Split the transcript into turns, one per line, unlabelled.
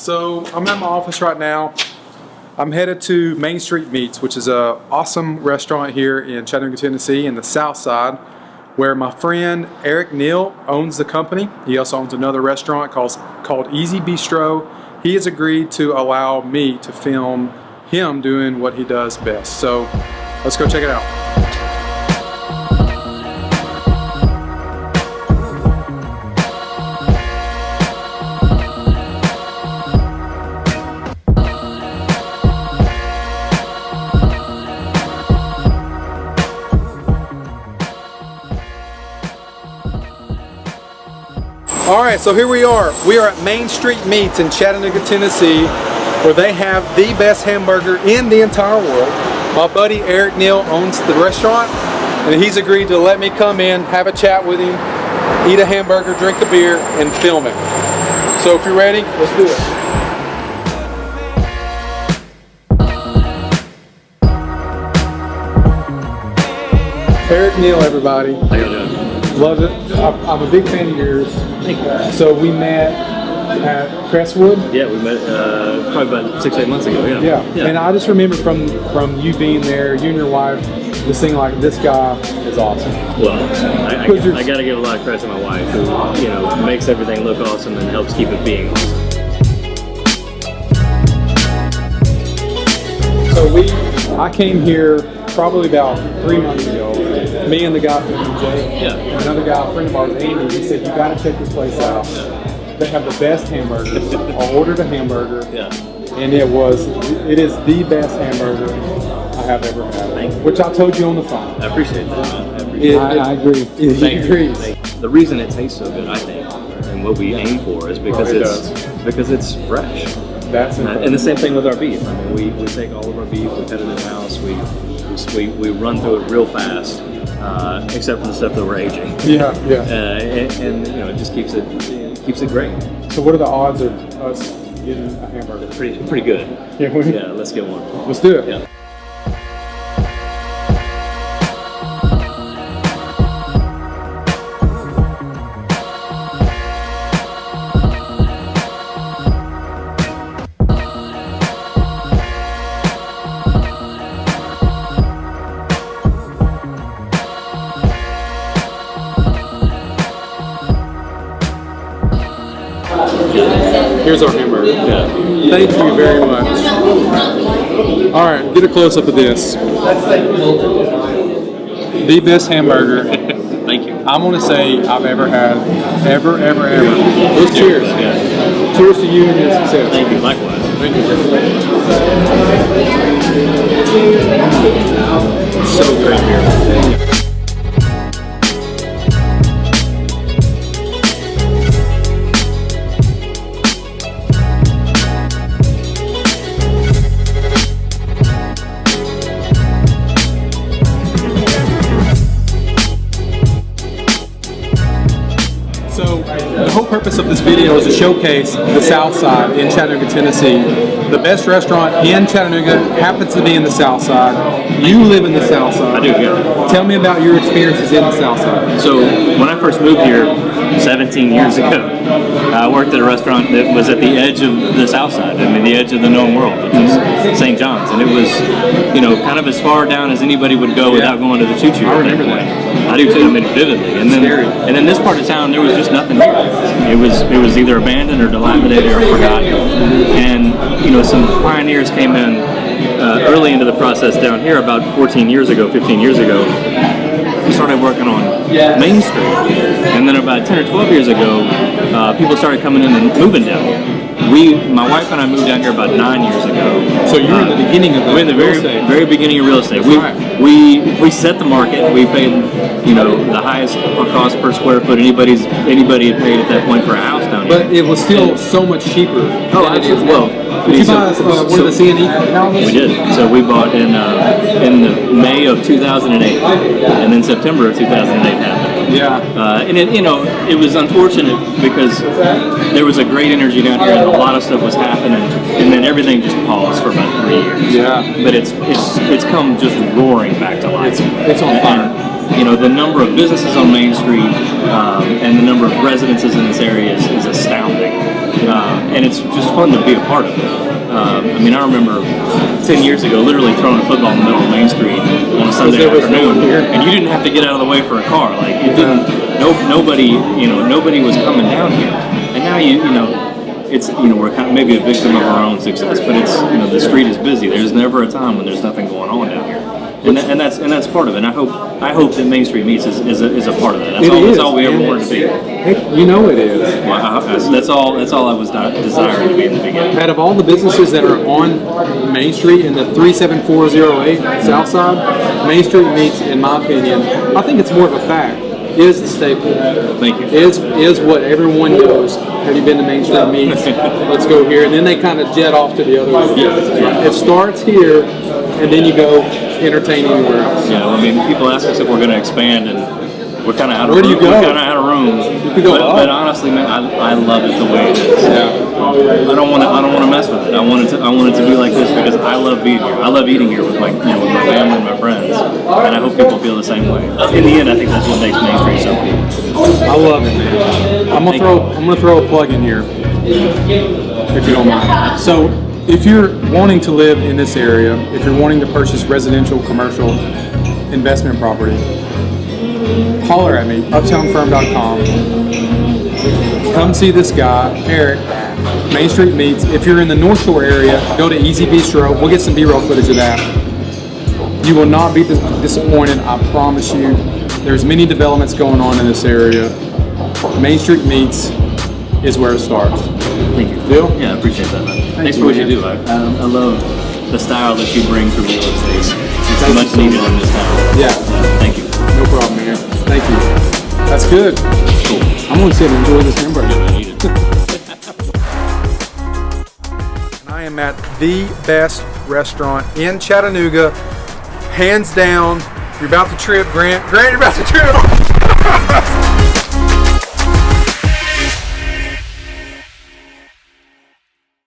So I'm at my office right now. I'm headed to Main Street Meats, which is an awesome restaurant here in Chattanooga, Tennessee in the South Side, where my friend Eric Neal owns the company. He also owns another restaurant called Easy Bistro. He has agreed to allow me to film him doing what he does best. So let's go check it out. All right, so here we are. We are at Main Street Meats in Chattanooga, Tennessee, where they have the best hamburger in the entire world. My buddy Eric Neal owns the restaurant, and he's agreed to let me come in, have a chat with him, eat a hamburger, drink a beer, and film it. So if you're ready, let's do it. Eric Neal, everybody.
How you doing?
Love it. I'm a big fan of yours.
Thank you.
So we met at Crestwood.
Yeah, we met probably about 6-8 months ago.
Yeah. And I just remember from you being there, you and your wife, just saying like, this guy is awesome.
Well, I got to give a lot of credit to my wife, who makes everything look awesome and helps keep it being awesome.
So I came here probably about 3 months ago. Me and the guy from DJ, and another guy, a friend of ours, Andy, he said, you got to check this place out. They have the best hamburgers. I ordered a hamburger, and it is the best hamburger I have ever had, which I told you on the phone.
I appreciate that, man.
I agree. He agrees.
The reason it tastes so good, I think, and what we aim for is because it's fresh.
That's
and the same thing with our beef. I mean, we take all of our beef, we cut it in house, we run through it real fast, except for the stuff that we're aging. And it just keeps it great.
So what are the odds of us getting a hamburger?
Pretty good. Yeah, let's get one.
Let's do it.
Yeah.
Here's our hamburger. Thank you very much. All right, get a close up of this. The best hamburger.
Thank you.
I'm gonna say I've ever had, ever. Let's cheers.
Yeah.
Cheers to you and your success.
Thank you. Likewise.
Thank you.
It's so great here.
So the whole purpose of this video is to showcase the South Side in Chattanooga, Tennessee. The best restaurant in Chattanooga happens to be in the South Side. You live in the South Side.
I do, yeah.
Tell me about your experiences in the South Side.
So when I first moved here 17 years ago, I worked at a restaurant that was at the edge of the South Side, the edge of the known world, which is St. John's. And it was, kind of as far down as anybody would go without going to the choo-choo.
I remember that.
I do too. I mean, vividly. And then this part of town, there was just nothing here. It was either abandoned or dilapidated or forgotten. And some pioneers came in early into the process down here about 15 years ago. We started working on Main Street, and then about 10 or 12 years ago, people started coming in and moving down. My wife and I moved down here about 9 years ago.
So you're in the beginning of
we're in the very beginning of real estate. We set the market. We paid the highest cost per square foot anybody had paid at that point for a house down here.
But it was still so much cheaper.
Oh, absolutely. Well,
did you buy one of the C&E houses?
We did. So we bought in the May of 2008, and then September of 2008 happened.
Yeah.
And it was unfortunate because there was a great energy down here, and a lot of stuff was happening, and then everything just paused for about 3 years.
Yeah.
But it's come just roaring back to life.
It's on fire.
The number of businesses on Main Street and the number of residences in this area is astounding. and it's just fun to be a part of it. I mean, I remember 10 years ago, literally throwing a football in the middle of Main Street on a Sunday afternoon, and you didn't have to get out of the way for a car. Like it didn't. Nobody was coming down here, and now you know. It's we're kind of maybe a victim of our own success, but it's the street is busy. There's never a time when there's nothing going on down here, and that's part of it. And I hope that Main Street Meets is a part of that. That's all we ever wanted to be.
Heck, it is.
Well, that's all I was desiring to be in the beginning.
Out of all the businesses that are on Main Street in the 37408 South Side, Main Street Meets, in my opinion, I think it's more of a fact, is the staple.
Thank you.
Is what everyone goes. Have you been to Main Street Meets? Let's go here, and then they kind of jet off to the other one.
Yeah.
It starts here, and then you go entertain anywhere else.
Yeah, I mean, people ask us if we're going to expand, and we're kind of out of
Where do you go?
We're kind of out of room.
You could go
but honestly, man, I love it the way it is.
Yeah.
I don't want to mess with it. I want it to be like this because I love being here. I love eating here with my with my family and my friends, and I hope people feel the same way. In the end, I think that's what makes Main Street so cool.
I love it, man. I'm gonna throw a plug in here, if you don't mind. So, if you're wanting to live in this area, if you're wanting to purchase residential, commercial, investment property, holler at me, uptownfirm.com. Come see this guy, Eric, Main Street Meets. If you're in the North Shore area, go to Easy Bistro. We'll get some B-roll footage of that. You will not be disappointed, I promise you. There's many developments going on in this area. Main Street Meets is where it starts.
Thank you.
Deal?
Yeah, I appreciate that, man. Thanks for what you do. I love the style that you bring to real estate. It's much needed in this town.
Yeah.
Thank you.
No problem, man. Thank you. That's good.
Cool.
I'm going to sit and enjoy this hamburger.
Yeah, I need it.
I am at the best restaurant in Chattanooga, hands down. You're about to trip, Grant. Grant, you're about to trip.